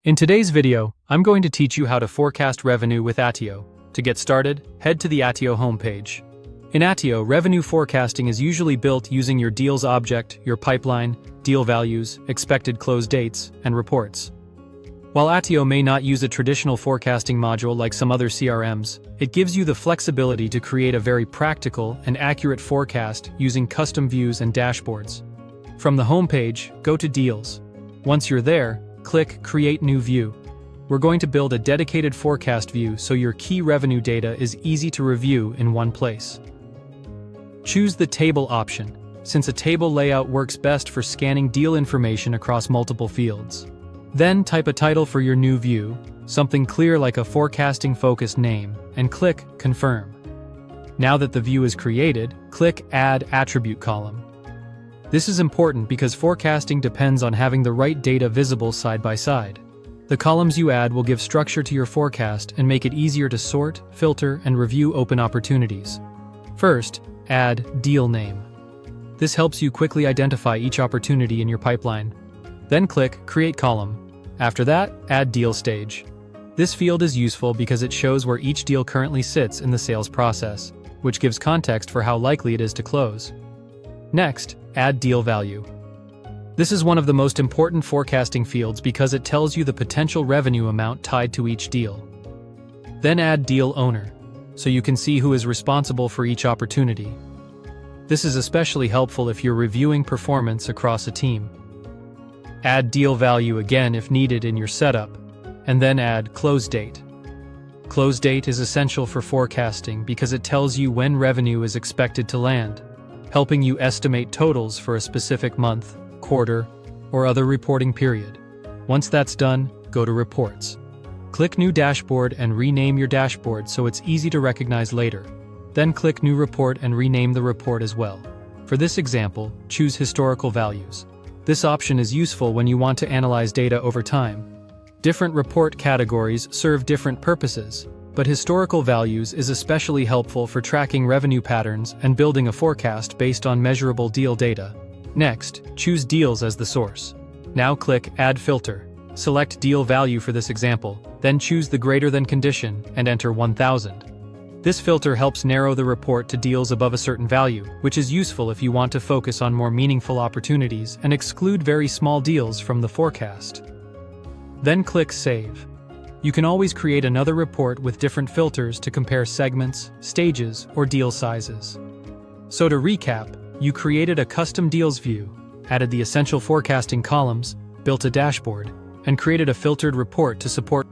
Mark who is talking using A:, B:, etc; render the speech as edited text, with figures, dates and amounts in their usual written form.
A: In today's video, I'm going to teach you how to forecast revenue with Attio. To get started, head to the Attio homepage. In Attio, revenue forecasting is usually built using your deals object, your pipeline, deal values, expected close dates, and reports. While Attio may not use a traditional forecasting module like some other CRMs, it gives you the flexibility to create a very practical and accurate forecast using custom views and dashboards. From the homepage, go to Deals. Once you're there, click Create New View. We're going to build a dedicated forecast view so your key revenue data is easy to review in one place. Choose the Table option, since a table layout works best for scanning deal information across multiple fields. Then type a title for your new view, something clear like a forecasting-focused name, and click Confirm. Now that the view is created, click Add Attribute column. This is important because forecasting depends on having the right data visible side by side. The columns you add will give structure to your forecast and make it easier to sort, filter, and review open opportunities. First, add Deal Name. This helps you quickly identify each opportunity in your pipeline. Then click Create Column. After that, add Deal Stage. This field is useful because it shows where each deal currently sits in the sales process, which gives context for how likely it is to close. Next, add Deal Value. This is one of the most important forecasting fields because it tells you the potential revenue amount tied to each deal. Then add Deal Owner, so you can see who is responsible for each opportunity. This is especially helpful if you're reviewing performance across a team. Add Deal Value again if needed in your setup, and then add Close Date. Close Date is essential for forecasting because it tells you when revenue is expected to land, helping you estimate totals for a specific month, quarter, or other reporting period. Once that's done, go to Reports. Click New Dashboard and rename your dashboard so it's easy to recognize later. Then click New Report and rename the report as well. For this example, choose Historical Values. This option is useful when you want to analyze data over time. Different report categories serve different purposes, but historical values is especially helpful for tracking revenue patterns and building a forecast based on measurable deal data. Next, choose Deals as the source. Now click Add Filter. Select Deal Value for this example, then choose the greater than condition and enter 1000. This filter helps narrow the report to deals above a certain value, which is useful if you want to focus on more meaningful opportunities and exclude very small deals from the forecast. Then click Save. You can always create another report with different filters to compare segments, stages, or deal sizes. So to recap, you created a custom deals view, added the essential forecasting columns, built a dashboard, and created a filtered report to support